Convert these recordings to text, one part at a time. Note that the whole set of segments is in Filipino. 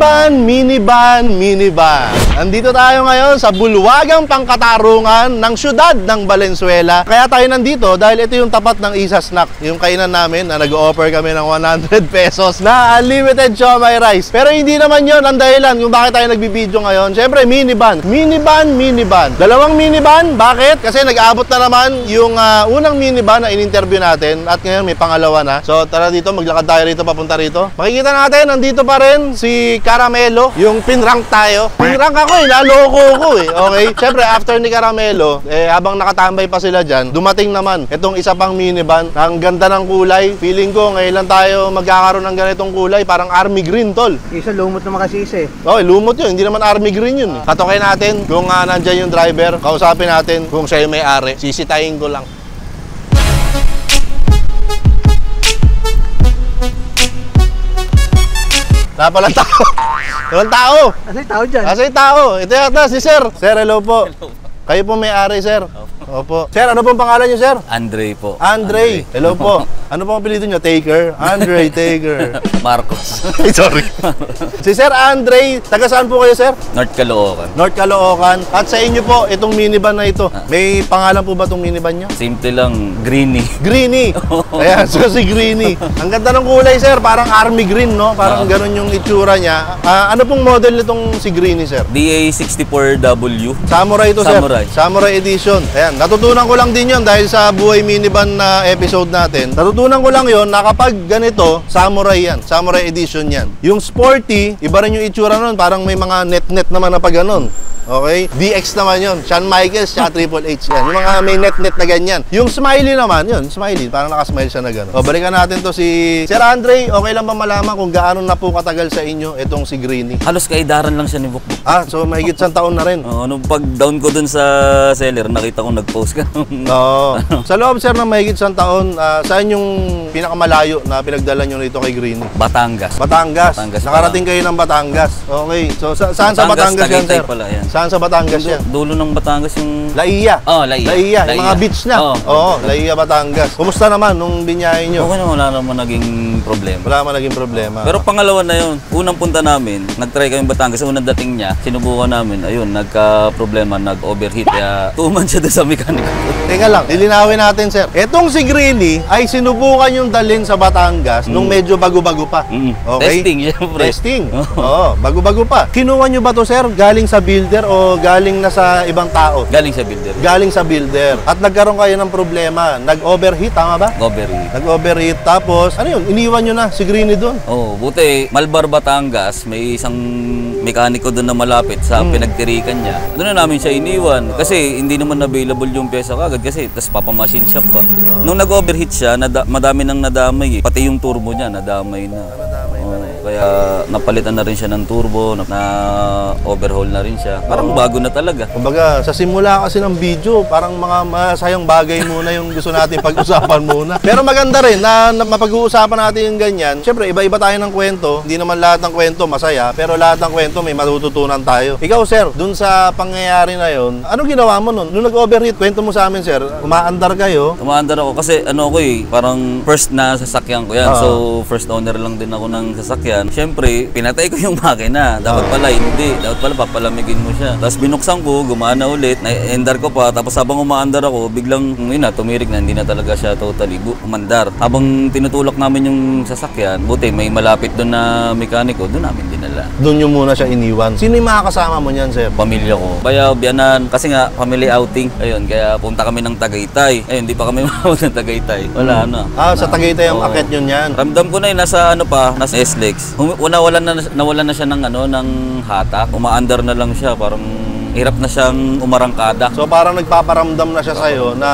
Minivan, minivan, minivan. Nandito tayo ngayon sa bulwagang pangkatarungan ng syudad ng Valenzuela. Kaya tayo nandito dahil ito yung tapat ng Isa Snack, yung kainan namin na nag-o-offer kami ng 100 pesos na unlimited siomai rice. Pero hindi naman yon ang dahilan kung bakit tayo nagbibideo ngayon. Siyempre, minivan. Minivan, minivan. Dalawang minivan. Bakit? Kasi nag-aabot na naman yung unang minivan na in-interview natin at ngayon may pangalawa na. So tara dito, maglakad tayo rito, papunta rito. Makikita natin, nandito pa rin si Caramelo, yung pinrank tayo. Pinrank ako naloko ko okay? Siyempre, after ni Caramelo, habang nakatambay pa sila dyan, dumating naman itong isa pang minivan. Ang ganda ng kulay. Feeling ko, ngayon lang tayo magkakaroon ng ganitong kulay. Parang army green, tol. Isa, lumot naman kasi isa Okay, lumot yun. Hindi naman army green yun. Katokay natin kung nandyan yung driver. Kausapin natin kung siya yung may-ari. Sisitahin ko lang. Napalang tao. Walang tao. Asa yung tao dyan? Asa yung tao? Ito yata si Sir. Sir, hello po. Kayo po may-ari, Sir. Opo. Sir, ano pong pangalan niyo, Sir? Andre po. Andre. Hello po. Ano pong apelyido niyo? Taker? Andre Taker. Marcos. Sorry. Si Sir Andre, taga saan po kayo, Sir? North Caloocan. North Caloocan. At sa inyo po, itong minivan na ito. May pangalan po ba itong minivan niyo? Simple lang, greeny. Greeny. Ayan, so si Greeny. Ang ganda ng kulay, Sir. Parang army green, no? Parang ganun yung itsura niya. Ano pong model nitong si Greeny, Sir? DA64W. Samurai ito, Sir. Samurai. Samurai Edition. Ayan, natutunan ko lang din yon dahil sa buhay minivan na episode natin. Natutunan ko lang yon na kapag ganito, Samurai yan. Samurai Edition yan. Yung sporty, iba rin yung itsura nun. Parang may mga net-net naman na pag ganun. Okay? DX naman yun. Shawn Michaels, tsaka Triple H yan. Yung mga may net-net na ganyan. Yung smiley naman, yun, smiley. Parang nakasmile siya na gano'n. O, balikan natin to si Sir Andre. Okay lang ba malaman kung gaano na po katagal sa inyo itong si Greeny? Halos kaidaran lang siya ni Bukbuk. So mahigit 1 taon na rin. Nung pag-down ko dun sa seller, nakita kong nag-post ka. Oo. Sa loob, Sir, ng mahigit 1 taon, saan yung pinakamalayo na pinagdala nyo nito kay Greeny? Batangas. Batangas. Nakarating kayo ng Batangas. Okay. So, saan sa Batangas yan, Sir? Pala, yan. Saan sa Batangas yan? Dulo ng Batangas yung... Laia. Laia. Yung mga beach na. Oo, Laia, Batangas. Kumusta naman nung binyahe nyo? Okay naman, wala naman naging problema. Wala naman naging problema. Pero pangalawa na yun, unang punta namin, nag-try kami Batangas, unang dating niya, sinubukan namin, ayun, nagka-problema, nag-overheat, kaya 2 months siya doon sa mekaniko. Teka lang, lilinawin natin, Sir. Etong si Greeny ay sinubukan yung dalhin sa Batangas nung medyo bago-bago pa. Okay? Testing, syempre. Testing. Oo, bago-bago pa. Kinuha nyo ba to, Sir? Galing sa builder o galing na sa ibang tao? Galing sa builder. Galing sa builder. At nagkaroon kayo ng problema. Nag-overheat, tama ba? Overheat. Nag-overheat. Tapos, ano yun? Iniwan nyo na si Greeny doon. Buti, Malbar, Batangas, may isang mekaniko doon na malapit sa pinagtirikan niya. Doon na namin siya iniwan. Kasi hindi naman available yung pyesa kagad kasi tas papamachine shop pa. Nung nag-overheat siya, madami nang nadamay eh. Pati yung turbo niya, nadamay na. Kaya napalitan na rin siya ng turbo, na overhaul na rin siya. Parang bago na talaga. Kumbaga, sa simula kasi ng video, parang mga masayang bagay muna yung gusto natin pag-usapan muna. Pero maganda rin na mapag-uusapan natin yung ganyan. Siyempre, iba-iba tayo ng kwento. Hindi naman lahat ng kwento masaya, pero lahat ng kwento may matututunan tayo. Ikaw, Sir, dun sa pangyayari na yon, ano ginawa mo nun? Nung nag-overheat, kwento mo sa amin, Sir. Umaandar kayo. Umaandar ako kasi parang first na sasakyan ko yan. So, first owner lang din ako ng sasakyan. Siyempre, pinatay ko yung makina. Dapat pala hindi. Dapat pala papalamigin mo siya. Tapos binuksan ko, gumana ulit. Na-endar ko pa. Tapos habang umaandar ako, biglang tumirik na. Hindi na talaga siya totally umandar. Habang tinutulak namin yung sasakyan, buti may malapit doon na mekaniko, doon namin dinala. Doon nyo muna siya iniwan. Sino yung mga kasama mo niyan, Sir? Pamilya ko. Bayaw, biyanan. Kasi nga, family outing. Ayun, kaya punta kami ng Tagaytay. Ayun, di pa kami mawag ng Tagaytay. Wala na. Sa Tagaytay ang akit nyo niyan. Ramdam ko na yun, nasa SLEX. Nawalan na siya ng hatak. Umaandar na lang siya, parang hirap na siyang umarangkada. So parang nagpaparamdam na siya sa'yo na,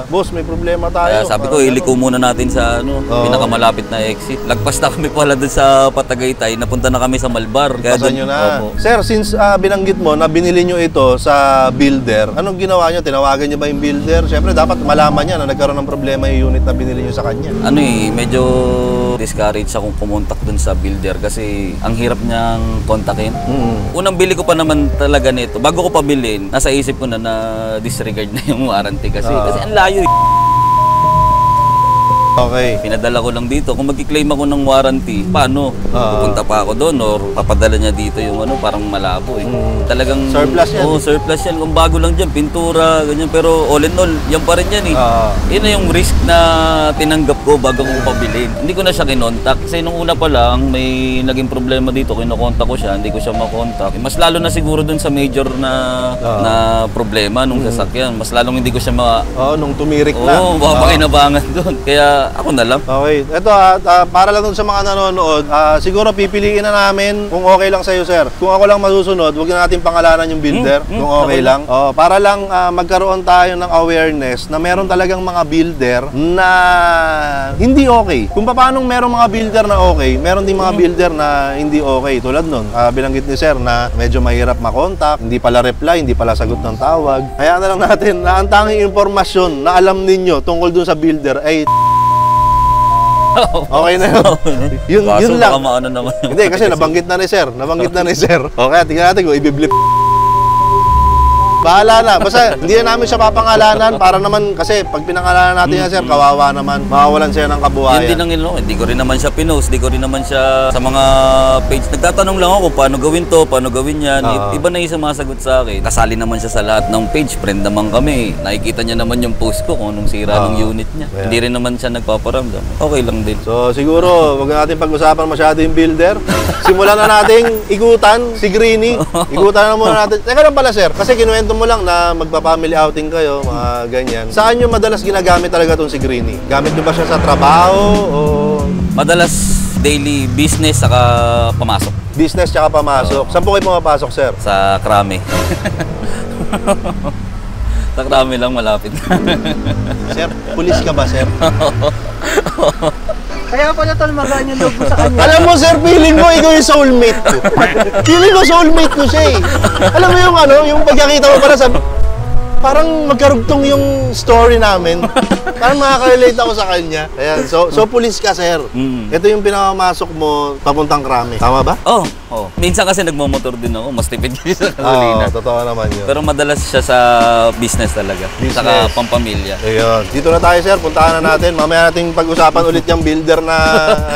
boss, may problema tayo. Kaya sabi ko, iliko muna natin sa pinakamalapit na exit. Lagpas na kami pala doon sa Patagaytay, napunta na kami sa Malbar. Kaya nyo na. Sir, since binanggit mo na binili nyo ito sa builder, anong ginawa nyo? Tinawagan nyo ba yung builder? Siyempre, dapat malaman niya na nagkaroon ng problema yung unit na binili nyo sa kanya. Medyo discourage akong pumuntak dun sa builder kasi ang hirap niyang kontakin. Unang bili ko pa naman talaga nito. Bago ko pabilin, nasa isip ko na disregard na yung warranty kasi ang layo. Okay. Pinadala ko lang dito. Kung magki-claim ako ng warranty, paano? Pupunta pa ako doon or papadala niya dito yung ano, parang malabo eh. Talagang Surplus yan. Oo, surplus yan. Kung bago lang dyan, pintura, ganyan. Pero all in all, yan pa rin yan eh. Yun na yung risk na tinanggap ko bago ko pabilin. Hindi ko na siya kinontak. Kasi nung una pa lang, may naging problema dito. Kinokontak ko siya, hindi ko siya makontak. Mas lalo na siguro dun sa major na problema nung sasakyan. Mas lalong hindi ko siya Nung tumirik na. Oo, mapakinabangan doon. Kaya ako na lang. Okay. Ito para lang dun sa mga nanonood, siguro pipiliin na namin kung okay lang sa'yo, sir. Kung ako lang masusunod, huwag na natin pangalanan yung builder. Kung okay lang. Para lang magkaroon tayo ng awareness na meron talagang mga builder na hindi okay. Kung paano merong mga builder na okay, meron din mga builder na hindi okay. Tulad nun, binanggit ni sir na medyo mahirap makontak, hindi pala reply, hindi pala sagot ng tawag. Kaya na lang natin na ang tanging impormasyon na alam ninyo tungkol dun sa builder ay okay na yun. Yun lang. Maano naman yung Hindi, kasi nabanggit na ni sir. Okay, tingnan natin kung ibiblip. Bahala na. Basta hindi na namin siya papangalanan para naman kasi pag pinangalanan natin yan, sir, kawawa naman. Mawawalan siya ng kabuhayan. Yun din ang ilo. Hindi ko rin naman siya pinost. Hindi ko rin naman siya sa mga page. Nagtatanong lang ako paano gawin to, paano gawin yan. Iba na yung sumasagot sa akin. Kasali naman siya sa lahat ng page. Friend naman kami. Nakikita niya naman yung post ko kung anong sira ng unit niya. Yeah. Hindi rin naman siya nagpaparamdam. Okay lang din. So siguro, wag na natin pag-usapan masyado yung builder. Simulan na nating igutan si Greeny. Igutan na muna natin. Teka lang pala, sir. Kasi kinuwento mo lang na magpa-family outing kayo, mga ganyan. Saan nyo madalas ginagamit talaga itong si Greeny? Gamit nyo ba siya sa trabaho o Madalas daily business saka pamasok. business tsaka pamasok? Saan po kayo pumapasok, sir? Sa Krame. Sa Krame lang malapit. Sir, pulis ka ba, sir? Kaya pala tol, magaan yung loob mo sa kanya. Alam mo, sir, feeling mo ikaw yung soulmate ko. Feeling ko soulmate ko siya eh. Alam mo yung yung pagkakita mo para sa... Parang magkarugtong yung story namin. Parang makaka-relate ako sa kanya. Ayan, so pulis ka, sir. Ito yung pinakamasok mo papuntang Krame. Tama ba? Oh. Minsan kasi nagmomotor din ako, mas tipid kasi sa gasolina. Totoo naman yun. Pero madalas siya sa business talaga. Business. Saka pampamilya. Ayun. Dito na tayo, sir. Puntahan na natin. Mamaya nating pag-usapan ulit yung builder na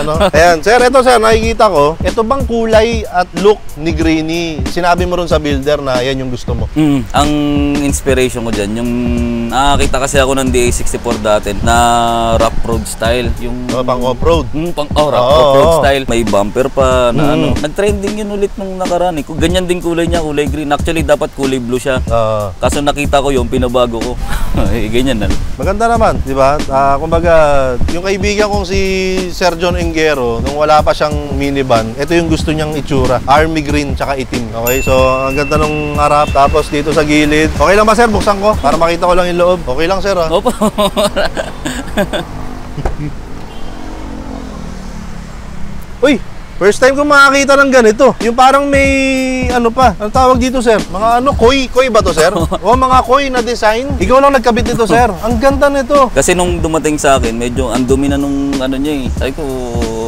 ano. Ayan, sir, ito sir, nakikita ko. Ito bang kulay at look ni Greeny? Sinabi mo rin sa builder na yan yung gusto mo. Ang inspiration ko dyan, yung nakakita kasi ako ng DA64 dati na rock road style. Yung Pang off-road. rock road style. May bumper pa na ano. Nag-trending yun ulit nung nakaraan eh. Ganyan din kulay niya, kulay green. Actually, dapat kulay blue siya. Kaso nakita ko yung pinabago ko. Ganyan na. Maganda naman, di ba? Kumbaga, yung kaibigan kong si Sir John Engero, nung wala pa siyang minivan, ito yung gusto niyang itsura. Army green tsaka itim. Okay, so ang ganda nung harap. Tapos dito sa gilid. Okay lang ba, sir? Buksan ko para makita ko lang yung loob. Okay lang, sir, ha? Opo. Uy! First time ko makakita ng ganito. Yung parang may ano pa. Ano tawag dito, sir? Mga ano, koi ba to, sir? O mga koi na design. Ikaw lang nagkabit nito, sir. Ang ganda nito. Kasi nung dumating sa akin, medyo ang dumi na nung ano niya eh. Sabi ko,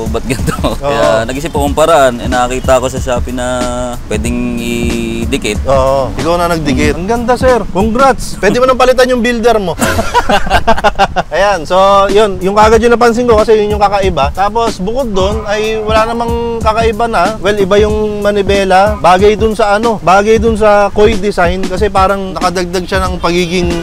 ba't ganito? Kaya nag-isip akong paraan. Nakakita ko sa Shopee na pwedeng idikit. Oo. Ikaw na nagdikit. Ang ganda, sir. Congrats. Pwede mo nang palitan yung builder mo. Ayan. So, yun. Yung kagad yung napansin ko kasi yun yung kakaiba. Tapos, bukod doon ay wala namang kakaiba na. Well, iba yung manibela. Bagay dun sa ano? Bagay dun sa koi design kasi parang nakadagdag siya ng pagiging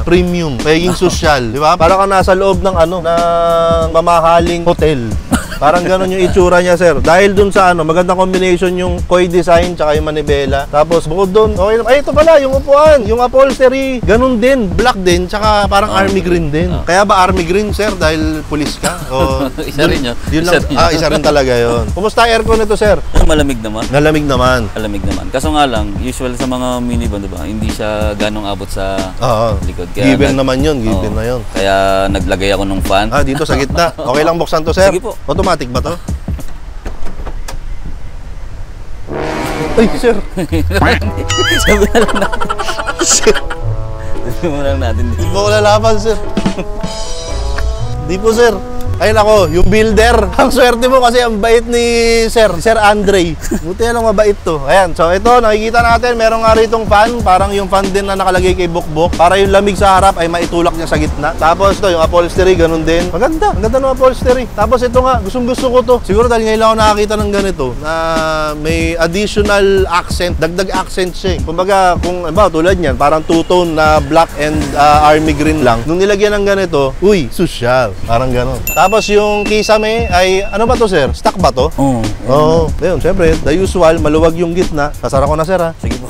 premium, pagiging social, di ba? Parang ka nasa loob ng ano, ng mamahaling hotel. Parang ganun yung itsura niya, sir. Dahil dun sa ano, magandang combination yung koi design tsaka yung manibela. Tapos bukod dun, okay, ay ito pala, yung upuan, yung upholstery, ganun din, black din, tsaka parang army green din. Kaya ba army green, sir, dahil pulis ka? O, Isa rin yun. Yun lang, isa rin talaga yun. Kumusta aircon nito, sir? Malamig naman. Nalamig naman. Malamig naman. Kaso nga lang, usual sa mga minivan, diba? Hindi siya ganong abot sa likod. Kaya Given naman yun, given na yun. Kaya naglagay ako ng fan. Dito sa gitna. Okay lang buksan to, sir? Sige po. Automatic ba to? Ay, sir. Sabi na lang natin. Sabi mo lang natin. Di po ko lalaban, sir. Di po, sir. Ay nako, yung builder. Ang swerte mo kasi ang bait ni Sir Andre. Buti lang mabait to. Ayan, so ito nakikita natin, meron nga ritong fan, parang yung fan din na nakalagay kay Bukbok para yung lamig sa harap ay maitulak niya sa gitna. Tapos ito, yung upholstery, ganun din. Maganda, ang ganda ng upholstery. Tapos ito nga, gustong-gusto ko to. Siguro dahil ngayon lang ako nakakita ng ganito na may additional accent, dagdag accent siya. Kumbaga, kung tulad niyan, parang two-tone na black and army green lang. Nung nilagyan ng ganito, uy, social. Parang gano'n. Tapos yung kisame ay, ano ba to, sir? Stock ba to? Oo. Oo. Ayun, syempre, the usual, maluwag yung gitna. Sasara ko na, sir, ha? Sige po.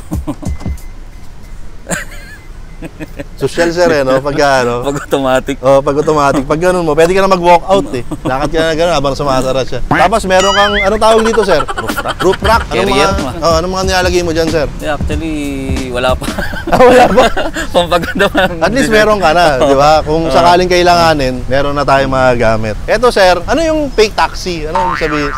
Social, sir, no? Pag ano. Pag automatic. Oh, pag automatic. Pag ganun mo, pwede ka na mag-walk out, eh. Lakad ka na gano'n habang sumasara siya. Tapos meron kang, anong tawag dito, sir? Roof rack. Roof rack. Carrier. Anong mga nilalagay mo dyan, sir? Yeah, actually, wala pa. Wala pa. Pampaganda pa. At least meron ka na, di ba? Kung sakaling kailanganin, meron na tayong magagamit. Eto, sir, ano yung fake taxi? Ano yung sabihin?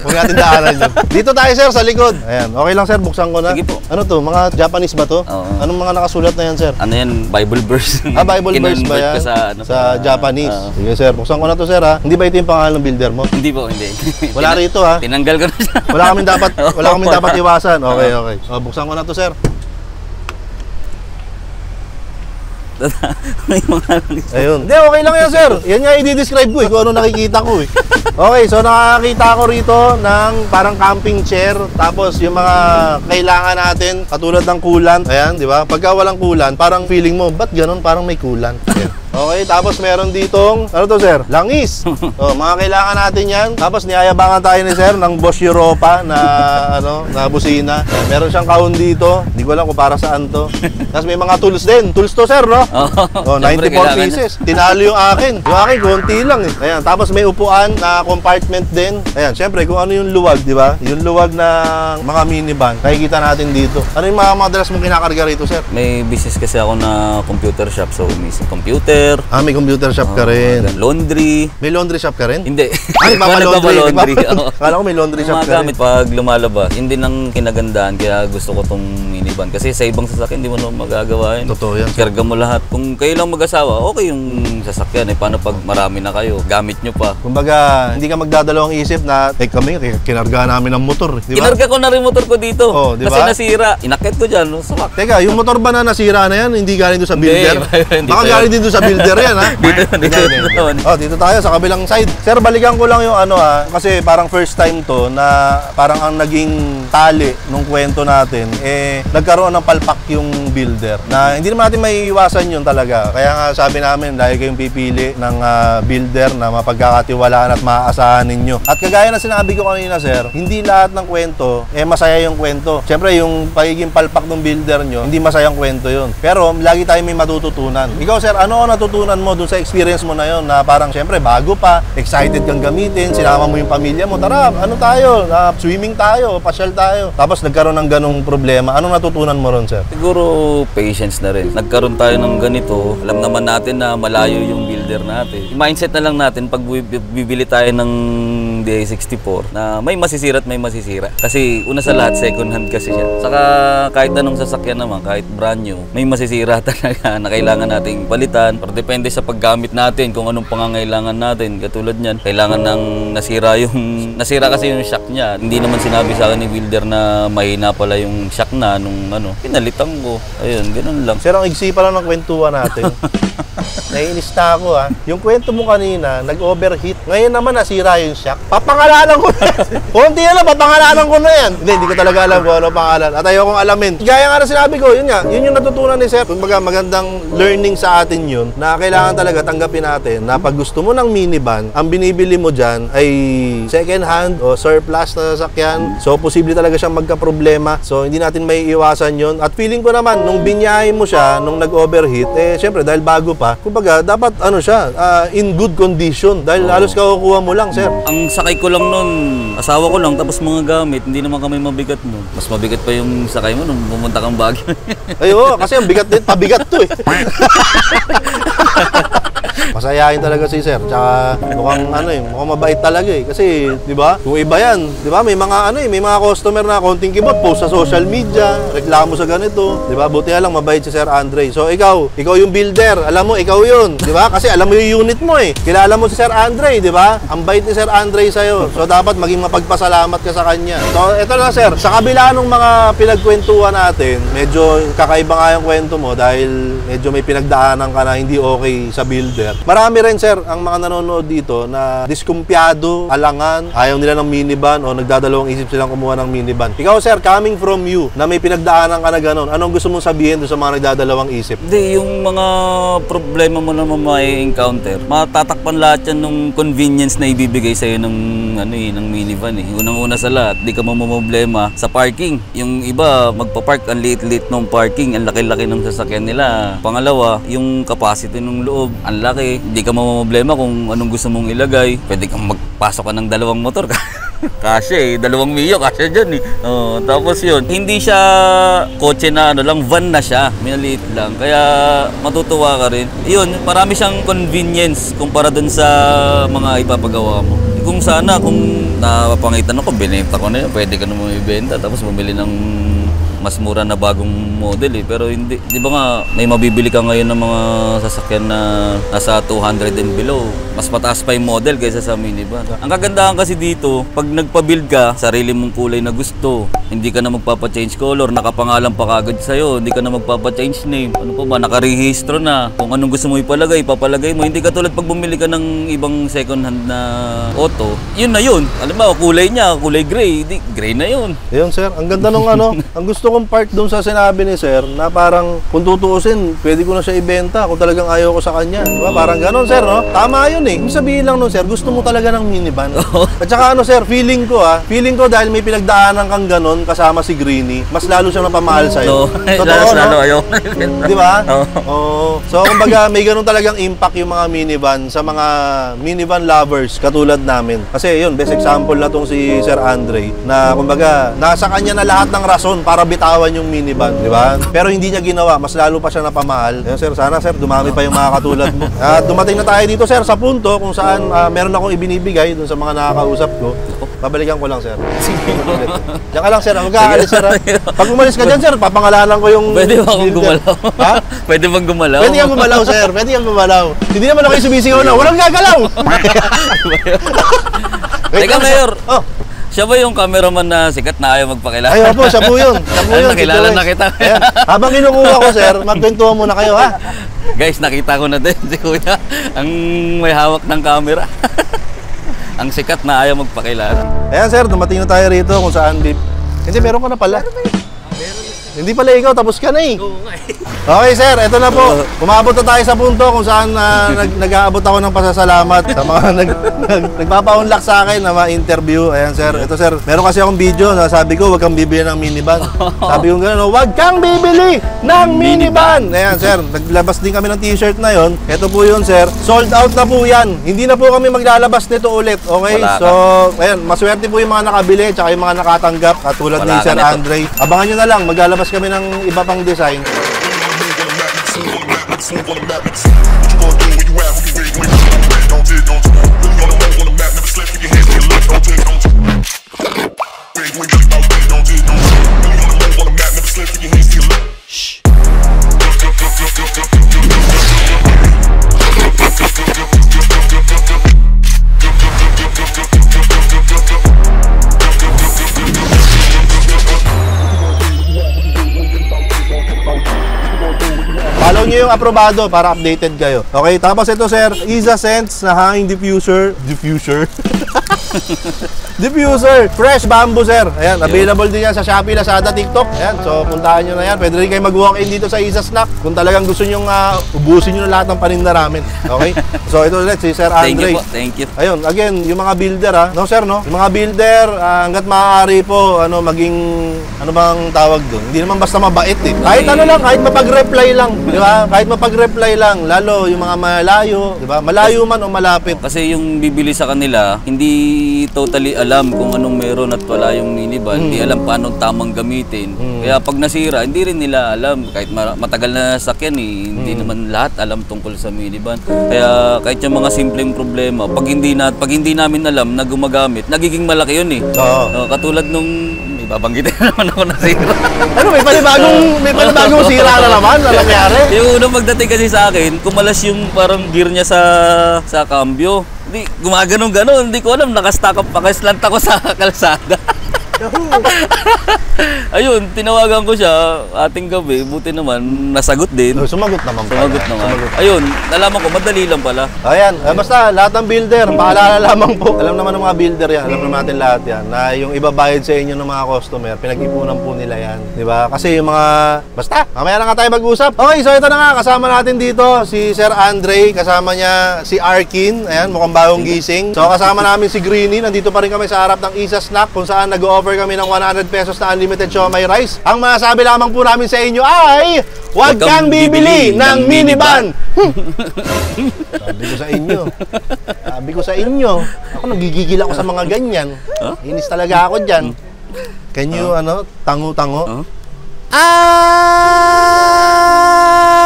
Huwag natin daanan yun. Dito tayo, sir, sa likod. Ayan, okay lang, sir, buksan ko na. Sige po. Ano to? Mga Japanese ba to? Oo. Anong mga nakasulat na yan, sir? Ano yan? Bible verse. Bible verse ba yan? Ko sa Japanese. Sige, sir, buksan ko na to, sir, ha? Hindi ba ito yung pangalan ng builder mo? Hindi po, hindi. Wala rito, ha? Tinanggal ko na siya. Wala kaming dapat iwasan. Okay, okay. O, buksan ko na to, sir. Ayun. Hindi, okay lang yan, sir. Yan nga i-describe ko, kung ano nakikita ko, eh. Okay, so nakakita ko rito ng parang camping chair. Tapos yung mga kailangan natin, katulad ng coolant. Ayan, di ba? Pagka walang coolant, parang feeling mo, ba't ganun? Parang may coolant. Ayan. Okay, tapos meron ditong, ano to, sir? Langis. Mga kailangan natin yan. Tapos niyayabangan tayo ni sir ng Bosch Europa na, na busina. Meron siyang kahon dito. Hindi ko alam kung para saan to. Tapos may mga tools din. Tools to, sir, no? 94 pieces. Tinalo yung akin. Yung akin, konti lang, eh. Ayan, tapos may upuan na compartment din. Ayan, syempre, kung ano yung luwag, di ba? Yung luwag ng mga minivan, nakikita natin dito. Ano yung mga madalas mong kinakarga rito, sir? May business kasi ako na computer shop. So, may computer. May computer shop ka rin. Laundry. May laundry shop ka rin? Hindi. Ay, nagpapa-laundry. Kala ko may laundry shop ka rin. Mga gamit pag lumalabas, hindi nang kinagandaan. Kaya gusto ko tong minivan. Kasi sa ibang sasakyan, hindi mo naman magagawa yun. Totoo yan. Karga mo lahat. Kung kayo lang mag-asawa, okay yung sasakyan. Paano pag marami na kayo? Gamit nyo pa. Kumbaga, hindi ka magdadalawang isip na, kami, kinarga namin ng motor. Di ba? Kinarga ko na rin motor ko dito. Di kasi ba? nasira. Inakit ko dyan. Sumak. Teka, yung motor ba na nasira na yan, hindi galing doon sa builder? Hindi Baka galing din doon sa builder yan, ha? Dito. Dito tayo sa kabilang side. Sir, balikan ko lang yung kasi parang first time to na parang ang naging tali nung kwento natin, nagkaroon ng palpak yung builder. Na hindi naman natin maiiwasan yun talaga. Kaya nga sabi namin, dahil kayong pipili ng builder na mapagkakatiwalaan at maaasahan ninyo. At kagaya na sinabi ko kanina, sir, hindi lahat ng kwento, masaya yung kwento. Siyempre, yung pagiging palpak ng builder nyo, hindi masayang kwento yun. Pero, lagi tayo may matututunan. Ikaw, sir, ano ang natutunan mo dun sa experience mo na yun na parang siyempre bago pa, excited kang gamitin, sinama mo yung pamilya mo, tara, swimming tayo, pasyal tayo. Tapos nagkaroon ng ganong problema. Anong natutunan mo ron, sir? Siguro patience na rin. Nagkaroon tayo ng ganito, alam naman natin na malayo yung builder natin. Yung mindset na lang natin pag bibili tayo ng DA64 na may masisira at may masisira. Kasi una sa lahat, second hand kasi siya. Saka kahit anong sasakyan naman, kahit brand new, may masisira talaga na kailangan nating palitan. Pero depende sa paggamit natin kung anong pangangailangan natin. Katulad niyan, kailangan ng nasira kasi yung shock niya. Hindi naman sinabi sa akin ni builder na mahina pala yung shock na nung pinalitan ko. Ayun, ganun lang. Sir, ang igsi pa lang ng kwentuhan natin. Naiinis na ako, ha. Yung kwento mo kanina, nag-overheat. Ngayon naman nasira yung shock. Papangalanan ko na. Kunti na lang, papangalanan ko na yan. Hindi ko talaga alam kung ano pangalan. At ayokong alamin. Gaya nga na sinabi ko, yun yung natutunan ni Sir. Kumbaga, magandang learning sa atin yun, na kailangan talaga tanggapin natin na pag gusto mo ng minivan, ang binibili mo dyan ay second hand o surplus na sasakyan. So, posible talaga siyang magka-problema. So, hindi natin may iwasan yun. At feeling ko naman, nung binyahe mo siya, nung nag-overheat, syempre, dahil bago pa, kumbaga, dapat in good condition. Dahil halos kakukuha mo lang, sir. Ang sakay ko lang nun, asawa ko lang, tapos mga gamit, hindi naman kami mabigat nun. Mas mabigat pa yung sakay mo nung pumunta kang Baguio. Ay, oo, kasi ang bigat din, pabigat to, eh. Masayahin talaga si sir. Tsaka mukhang mukhang mabait talaga eh. Kasi, di ba? Kung iba yan, di ba? May mga may mga customer na konting kibot, post sa social media, reklamo sa ganito, di ba? Buti lang mabait si Sir Andre. So ikaw yung builder, alam mo ikaw yun, di ba? Kasi alam mo yung unit mo eh. Kilala mo si Sir Andre, di ba? Ang bait ni Sir Andre sa'yo. So dapat maging mapagpasalamat ka sa kanya. So ito na sir, sa kabila ng mga pinagkwentuhan natin, medyo kakaiba nga yung kwento mo dahil medyo may pinagdaanan ka na hindi okay sa builder. Marami rin sir ang mga nanonood dito na diskumpiyado, alangan, ayaw nila ng minivan o nagdadalawang isip silang kumuha ng minivan. Ikaw sir, coming from you na may pinagdaanan ka na ganun, anong gusto mong sabihin doon sa mga nagdadalawang isip? Hindi, yung mga problema mo naman mai-encounter, matatakpan lahat yan ng convenience na ibibigay sa'yo ng, ng minivan eh. Unang-una sa lahat, di ka mamumblema sa parking. Yung iba, magpapark, ang liit-liit ng parking, ang laki-laki ng sasakyan nila. Pangalawa, yung capacity ng loob, ang laki. Di ka mamumblema kung anong gusto mong ilagay. Pwede kang magpasok ka ng dalawang motor. Kasi 2 milyon, kasi dyan eh. Tapos yun, hindi siya kotse na van na siya. Minaliit lang. Kaya matutuwa ka rin. Yun, marami siyang convenience kumpara dun sa mga ipapagawa mo. Kung sana, kung napapangitan ako, binenta ko na yun. Pwede ka naman ibenta. Tapos bumili ng mas mura na bagong model eh. Pero hindi, di ba nga, may mabibili ka ngayon ng mga sasakyan na nasa 200 and below. Mas mataas pa yung model kaysa sa minivan. Ang kagandahan kasi dito, pag nagpa-build ka, sarili mong kulay na gusto. Hindi ka na magpapa-change color, nakapangalan pa kagad sa'yo. Hindi ka na magpapa-change name. Ano pa ba, nakarehistro na. Kung anong gusto mo ipalagay, papalagay mo. Hindi katulad pag bumili ka ng ibang second hand na auto, yun na yun. Alam mo, kulay niya, kulay gray. Di, gray na yun. Ayun sir, ang ganda nung ang gusto kong part doon sa sinabi ni sir na parang kung tutuusin, pwede ko na siya ibenta kung talagang ayaw ko sa kanya. Diba? Parang ganon sir, no? Tama yun eh. Kung sabihin lang nun sir, gusto mo talaga ng minivan. At saka sir, feeling ko dahil may pinagdaanan kang ganon kasama si Greenie, mas lalo siyang napamahal sa'yo. Totoo, lalo ayaw. Di ba? Oo. So, kumbaga, may ganun talagang impact yung mga minivan sa mga minivan lovers katulad namin. Kasi yun, best example na tong si Sir Andre na kumbaga, nasa kanya na lahat ng rason para bitawan yung minivan, di ba? Pero hindi niya ginawa, mas lalo pa siya napamahal. Ayun, sir, sana sir, dumami pa yung mga katulad mo. At dumating na tayo dito, sir, sa punto kung saan meron akong ibinibigay dun sa mga nakakausap ko. Babalikan ko lang, sir. Diyan ka lang, sir. Huwag kaalis, sir. Pag umalis ka dyan, sir, papangalanan ko yung... Pwede ba akong gumalaw? Ha? Pwede bang gumalaw? Pwede kang gumalaw, sir. Pwede kang gumalaw. Hindi naman ako yung sumisigaw na, walang gagalaw! Teka, Mayor. Oh. Siya ba yung cameraman na sikat na ayaw magpakilala? Ay, opo, siya po yun. Siya po yun. Nakilala na kita. Ayan. Habang kinukuha ko, sir, magkwentuhan muna kayo, ha? Guys, nakita ko na din si Kuya. Ang may hawak ng camera. Ang sikat na ayaw magpakilala. Ayan, sir, dumating na tayo rito kung saan, hindi, meron ka na pala. Hindi pala ikaw, tapos ka na eh. Okay sir, eto na po. Umabot na tayo sa punto kung saan nag-aabot ako ng pasasalamat sa mga nagpapaunlak sa akin na ma-interview. Ayan sir, eto sir, meron kasi akong video na sabi ko, huwag kang bibili ng minivan. Sabi ko gano'n, huwag kang bibili ng minivan. Ayan sir, naglabas din kami ng t-shirt na yon. Eto po yun sir, sold out na po yan. Hindi na po kami maglalabas nito ulit, okay? So, ayan, maswerte po yung mga nakabili tsaka yung mga nakatanggap katulad ni Sir Andre. Abangan nyo na lang, maglalabas kami ng iba pang design. Follow nyo yung aprobado para updated kayo. Okay, tapos ito sir, Isa Sense na hanging diffuser. Diffuser, fresh bamboo sir. Ayan, available din yan sa Shopee, Lazada, TikTok. Ayan, so puntahan nyo na yan. Pwede rin kayo mag-walk-in dito sa Isa Snack kung talagang gusto nyo ubusin nyo na lahat ng paninda namin. Okay? So ito ulit si Sir Andre. Thank you. Ayun, again, yung mga builder no sir, no? Yung mga builder, hanggat maaari po, maging, ano bang tawag doon? Hindi naman basta mabait eh. Kahit ano lang, kahit mapag-reply lang, di ba? Kahit mapag-reply lang, lalo yung mga malayo, di ba? Malayo man o malapit. Kasi yung bibili sa kanila, hindi totally alam kung anong meron at wala yung minivan, hindi alam paano tamang gamitin. Kaya pag nasira, hindi rin nila alam. Kahit matagal na sakyan hindi naman lahat alam tungkol sa minivan. Kaya kahit yung mga simpleng problema, pag hindi namin alam na gumagamit, nagiging malaki yun eh. Oo. Katulad nung ibabanggitin naman ako nasira. Ano, may panibagong sira na naman na nangyari? Yung unang magdating kasi sa akin, kumalas yung parang gear niya sa cambio. Hindi, gumaganon-ganon. Hindi ko alam, nakastack up pa kasi slant ako sa kalsada. Ayun, tinawagan ko siya ating gabi. Buti naman, nasagot din. Sumagot naman pala. Sumagot naman. Ayun, nalaman ko, madali lang pala. Ayan, basta lahat ng builder, paalala lamang po. Alam naman ng mga builder yan, alam naman natin lahat yan, na yung ibabayad sa inyo ng mga customer, pinag-ipunan po nila yan. Di ba? Kasi yung mga, basta, mamaya na nga tayo mag-usap. Okay, so ito na nga, kasama natin dito si Sir Andre, kasama niya si Arkin. Ayan, mukhang bagong gising. So kasama namin si Greenie, nandito pa rin kami sa harap ng Isa Snack, kung saan nag-offer kami ng 100 pesos na unlimited siomai rice. Ang masasabi lamang po namin sa inyo ay, huwag kang bibili ng minivan! Sabi ko sa inyo. Sabi ko sa inyo. Ako nagigigil ako sa mga ganyan. Inis talaga ako dyan. Can you, tango-tango?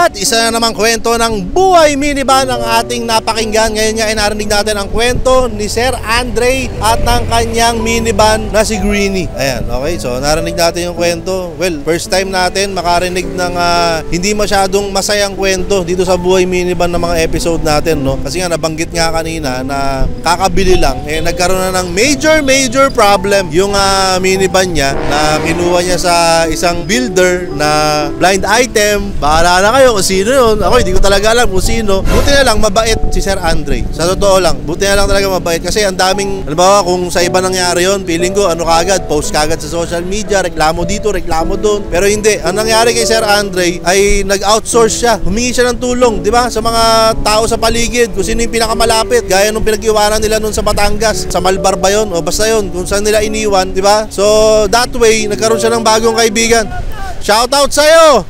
At isa na namang kwento ng buhay minivan ang ating napakinggan. Ngayon nga ay narinig natin ang kwento ni Sir Andre at ng kanyang minivan na si Greenie. Ayan, okay. So narinig natin yung kwento. Well, first time natin makarinig ng hindi masyadong masayang kwento dito sa buhay minivan ng mga episode natin, no? Kasi nga nabanggit nga kanina na kakabili lang, nagkaroon na ng major problem yung minivan niya na kinuha niya sa isang builder na blind item. Bahala na kayo kung sino yun. Ako hindi ko talaga alam kung sino. Buti na lang mabait si Sir Andre. Sa totoo lang, buti na lang talaga mabait. Kasi ang daming, halimbawa kung sa iba nangyari yun, feeling ko kagad, post kagad sa social media, reklamo dito, reklamo doon. Pero hindi. Ang nangyari kay Sir Andre ay nag-outsource siya. Humingi siya ng tulong, di ba? Sa mga tao sa paligid, kung sino yung pinakamalapit. Gaya nung pinag-iwanan nila nun sa Batangas, sa Malbar ba yun? O basta yun, kung saan nila iniwan, di ba? So that way, nagkaroon siya ng bagong kaibigan. Shoutout sa'yo!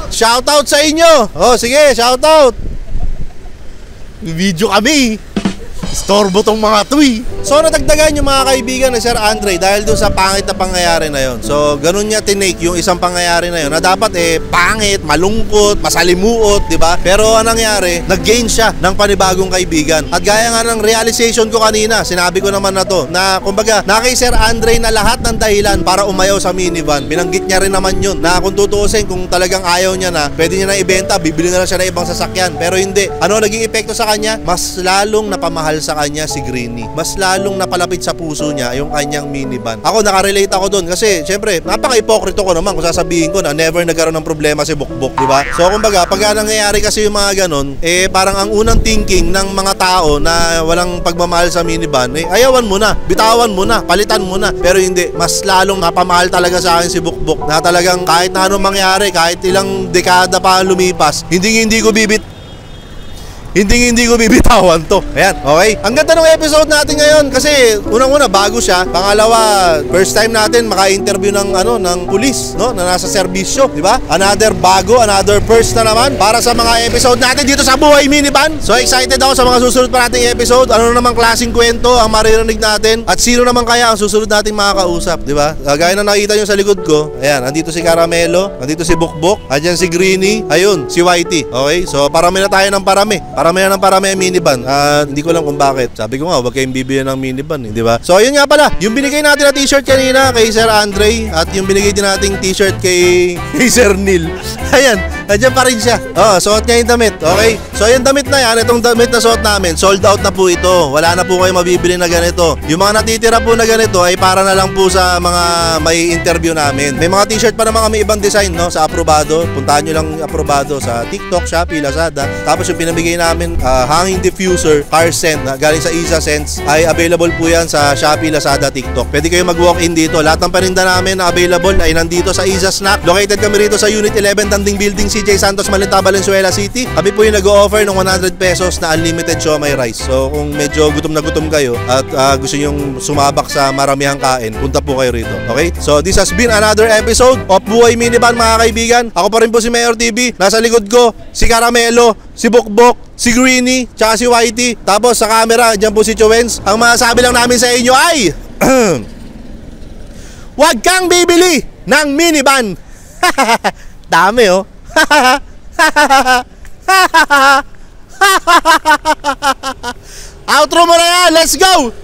Shoutout sa inyo! Oh, sige, shoutout! Video kami! Storbo tong mga to eh. So nadagdagan yung mga kaibigan ni Sir Andre dahil doon sa pangit na pangyayari na yon. So ganun niya tinake yung isang pangyayari na yon na dapat pangit, malungkot, masalimuot, di ba? Pero anong nangyari, nag-gain siya ng panibagong kaibigan. At gaya nga ng realization ko kanina, sinabi ko naman na to, na kumbaga, na kay Sir Andre na lahat ng dahilan para umayaw sa minivan. Binanggit niya rin naman yun, na kung tutuusin, kung talagang ayaw niya na, pwede niya na ibenta, bibili na lang siya ng ibang sasakyan. Pero hindi. Ano naging epekto sa kanya? Mas lalong napamahal sa kanya si Greenie. Mas lalong napalapit sa puso niya yung kanyang minivan. Ako nakarelate ako doon kasi syempre napaka-hipokrito ko naman kung sasabihin ko na never nagkaroon ng problema si Bukbok, di ba? So kumbaga pag nangyayari kasi yung mga ganon, parang ang unang thinking ng mga tao na walang pagmamahal sa minivan, ayawan mo na, bitawan mo na, palitan mo na. Pero hindi, mas lalong napamahal talaga sa akin si Bukbok na talagang kahit na anong mangyari, kahit ilang dekada pa lumipas, hindi ko bibitawan to. Ayan, okay? Ang ganda ng episode natin ngayon kasi unang-una bago siya, pangalawa first time natin maka-interview ng pulis, no, na nasa serbisyo, di ba? Another bago, another first na naman para sa mga episode natin dito sa Buhay Minivan. So excited ako sa mga susunod pa nating episode. Ano namang klaseng kwento ang maririnig natin at sino naman kaya ang susunod nating makakausap, di ba? Gaya na nakita nyo sa likod ko, ayan, nandito si Caramelo, nandito si Bukbok, andyan si Greenie, ayun, si Whitey. Okay? So parami na tayo ng parami. Parami ang minivan. Hindi ko lang kung bakit. Sabi ko nga, huwag kayong bibili ng minivan, di ba? So, ayun nga pala. Yung binigay natin na t-shirt kanina kay Sir Andre at yung binigay din nating t-shirt kay Sir Neil. Ayan, nandiyan pa rin siya. Suot niya yung damit. Okay? So, yung damit na yan, itong damit na suot namin, sold out na po ito. Wala na po kayo mabibili na ganito. Yung mga natitira po na ganito ay para na lang po sa mga may interview namin. May mga t-shirt pa naman kami ibang design, no? Sa Aprobado. Puntahan nyo lang Aprobado sa TikTok, Shopee, Lazada. Tapos yung pinamigay namin, hanging diffuser, car scent, galing sa Isa Scents, ay available po yan sa Shopee, Lazada, TikTok. Pwede kayo mag-walk-in dito. Lahat ng paninda namin na available ay nandito sa Isa Snack. Located kami rito sa Unit 11, Tanding Building C, CJ Santos, Malinta, Valenzuela City. Kami po yung nag-o-offer ng 100 pesos na unlimited siomai rice. So kung medyo gutom na gutom kayo at gusto nyong sumabak sa maramihang kain, punta po kayo rito. Okay? So this has been another episode of Buhay Minivan mga kaibigan. Ako pa rin po si Mayor TV. Nasa likod ko si Caramelo, si Bukbok, si Greenie, tsaka si Whitey. Tapos sa camera, dyan po si Chowens. Ang masasabi lang namin sa inyo ay huwag kang bibili ng minivan. Dami oh. Outro mo na yan. Let's go.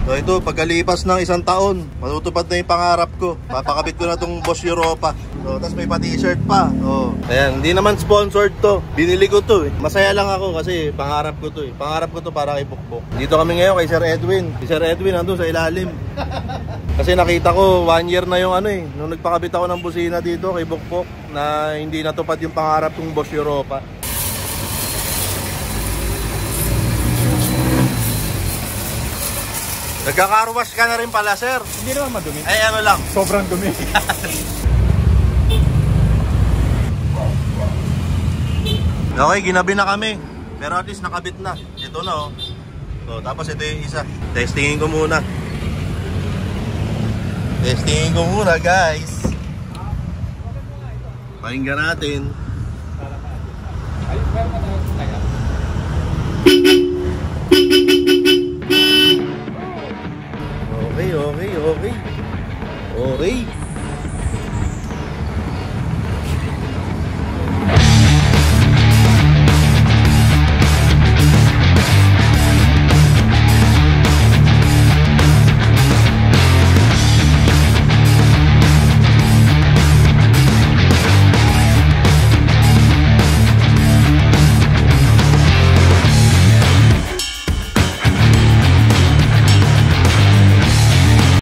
So ito, pagkalipas ng 1 taon, matutupad na yung pangarap ko. Papakabit ko na tong Boss Europa. So, tapos may pa-t-shirt pa. Oh. Ayan, hindi naman sponsored to. Binili ko to eh. Masaya lang ako kasi pangarap ko to eh. Pangarap ko to para kay Bukbok. Dito kami ngayon kay Sir Edwin. Si Sir Edwin nandun sa ilalim. Kasi nakita ko 1 year na yung ano eh. Nung nagpakabit ako ng busina dito kay Bukbok na hindi natupad yung pangarap kong Boss Europa. Nagkakaruwash ka na rin pala, sir. Hindi naman madumi. Ay, ano lang. Sobrang dumi. Okay, ginabi na kami. Pero at least nakabit na. Ito na oh. So, tapos ito yung isa. Testingin ko muna. Testingin ko muna, guys. Pakinggan natin. Okay.